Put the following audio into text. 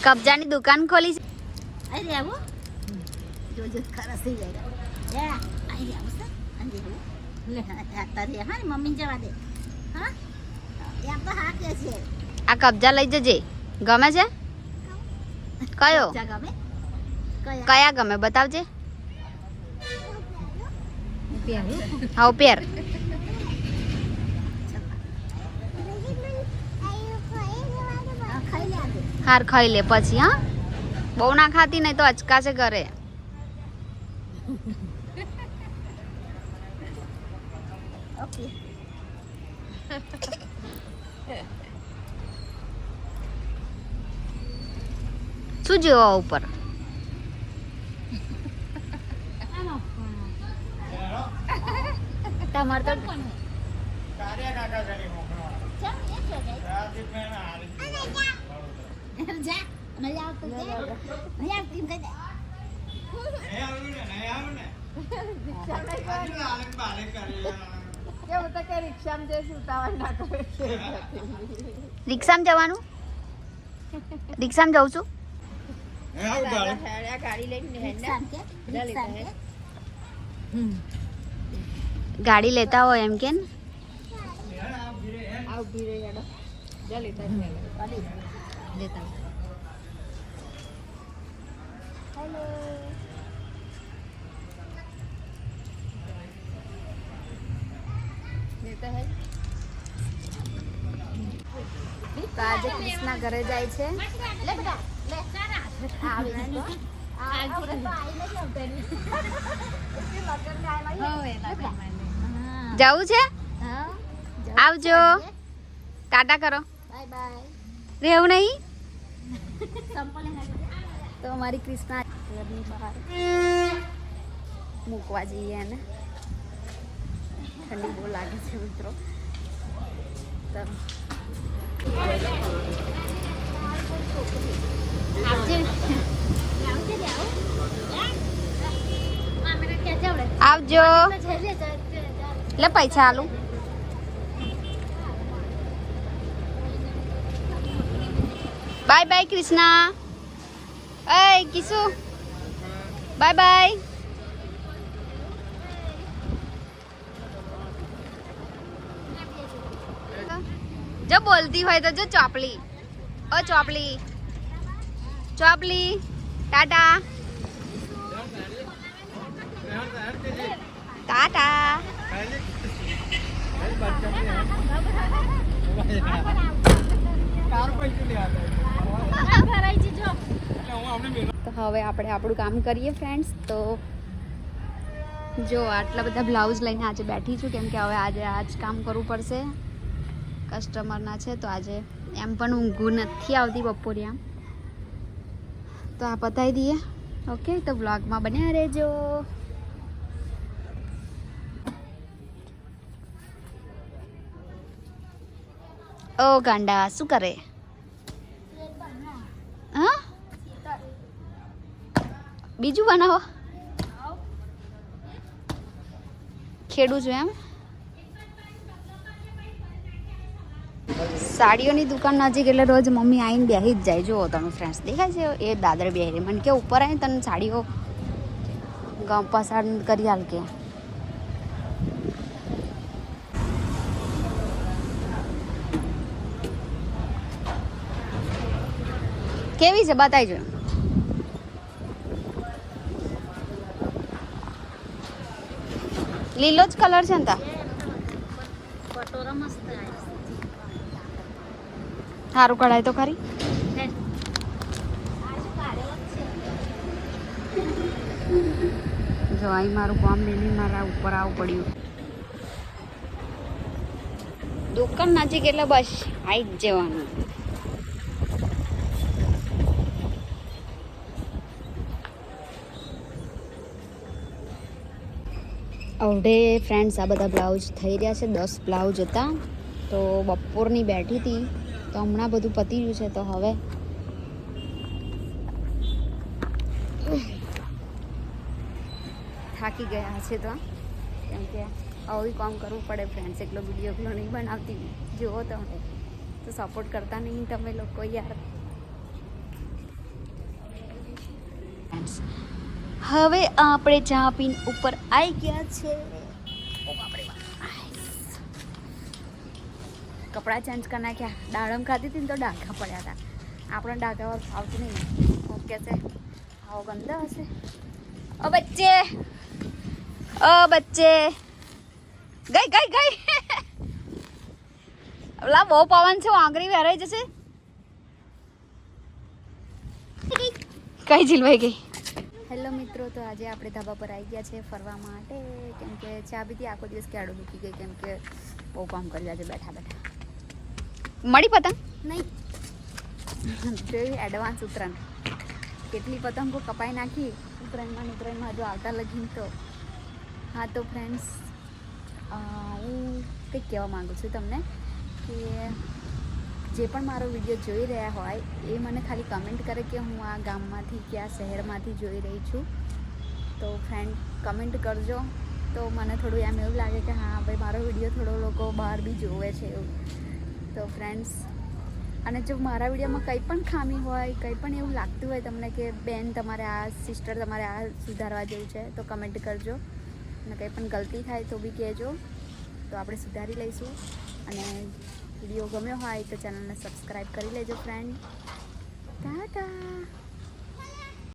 કબજાની દુકાન ખોલી છે. અહીં આવો જો ખરસ થઈ જાય અહીં આવો સર અહીં તારી હા મમ્મી જવા દે હા એમ તો હા કે છે આ કબજા લઈ જજે. ગમે છે? કયો ગમે કયા ગમે બતાવજે. હા પહેર. હાર ખાઈ લે પછી. હા બહુ ના ખાતી નહીં તો અચકાશે ઘરે. ઓકે શું જેવો ઉપર તમારે તો જા મજા આવતો મજા આવતી એમ કહી દે રિક્ષામાં જવાનું? રિક્ષામાં જાઉં છું. ગાડી લેતા હોય એમ કે ને? તો આજે કૃષ્ણા ઘરે જાય છે. જવું છે? આવજો. ટાટા કરો. બાય બાય રહેવું નહીં તો અમારી કૃષ્ણા ઘરની બહાર મૂકવા જઈએ એને. ઠંડી બહુ લાગે છે મિત્રો. તો આવજો. લે પૈસા આલું. Bye bye Krishna. એ કિસુ બાય બાય. જો બોલતી હોય તો જો ચોપલી. ઓ ચોપલી ચોપલી ટાટા ટાટા. તો હવે આપણે આપણું કામ કરીએ ફ્રેન્ડ્સ. તો જો આટલા બધા બ્લાઉઝ લઈને આજે બેઠી છું કેમ કે હવે આજે આ જ કામ કરવું પડશે. કસ્ટમરના છે તો આજે એમ પણ ઊંઘું નથી આવતી બપોરે આમ. તો આ પતાવી દઈએ. ઓકે તો વ્લોગમાં બન્યા રહેજો. ઓ ગાંડા શું કરે? હા બીજું બનાવો? ખેડું છું એમ. સાડીઓની દુકાન નજીક એટલે રોજ મમ્મી આવીને બેસી જ જાય. જુઓ તમે ફ્રેન્ડ્સ દેખાય છે એ દાદર બેસી મને કે ઉપર આવીને તને સાડીઓ પસંદ કરી હાલ કે. કેવી છે બતાવીજો. લીલો જ કલર છે ને તા? સારું કઢાય તો ખરી. જો અહીં મારું કામ લઈને મારા ઉપર આવું પડ્યું. દુકાન નજીક એટલે બસ આવી જ જવાનું. અવડે ફ્રેન્ડ્સ આ બધા બ્લાઉઝ થઈ રહ્યા છે. 10 બ્લાઉઝ હતા તો બપોરની બેઠી હતી તો હમણાં બધું પતી ગયું છે. તો હવે થાકી ગયા છે તો કેમ કે આવું કામ કરવું પડે ફ્રેન્ડ્સ. એકલો વિડીયો એકલો નહીં બનાવતી. જુઓ તમે તો સપોર્ટ કરતા નહીં તમે લોકો યાર. હવે આપણે ચા પીને ઉપર આવી ગયા છે. ઓ બાપરે બાપ. કપડાં ચેન્જ કરી નાખ્યા. દાડમ ખાધી હતી ને તો ડાઘા પડ્યા હતા. આપણે ડાઘા ફાવતું નહીં. ઓકે છે આવો ગંદા હશે. ઓ બચ્ચે ગઈ ગઈ ગઈ. ઓલા બહુ પવન છે. આંગળી વેરાઈ જશે. કઈ ઝીલવાઈ ગઈ. હેલો મિત્રો, તો આજે આપણે ધાબા પર આવી ગયા છે ફરવા માટે. કેમ કે ચા પીધી, આખો દિવસ કેળું દુખી ગઈ. કેમ કે બહુ કામ કરી આજે બેઠા બેઠા. મળી પતંગ નહીં જોયું. એડવાન્સ ઉત્તરાયણ કેટલી પતંગો કપાઈ નાખી ઉત્તરાયણમાં જો આવતા લગીને તો. હા તો ફ્રેન્ડ્સ, હું કંઈક કહેવા માગું છું તમને કે જે પણ મારો વિડીયો જોઈ રહ્યા હોય એ મને ખાલી કમેન્ટ કરે કે હું આ ગામમાંથી કે આ શહેરમાંથી જોઈ રહી છું. તો ફ્રેન્ડ કમેન્ટ કરજો તો મને થોડું એમ એવું લાગે કે હા ભાઈ મારો વિડીયો થોડો લોકો બહાર બી જોવે છે એવું. તો ફ્રેન્ડ્સ, અને જો મારા વિડીયોમાં કંઈ પણ ખામી હોય, કંઈ પણ એવું લાગતું હોય તમને કે બેન તમારે આ સિસ્ટર તમારે આ સુધારવા જેવું છે તો કમેન્ટ કરજો. અને કંઈ પણ ગલતી થાય તો બી કહેજો, તો આપણે સુધારી લઈશું. અને વિડીયો ગમ્યો હોય તો ચેનલને સબસ્ક્રાઈબ કરી લેજો ફ્રેન્ડ. ટાટા.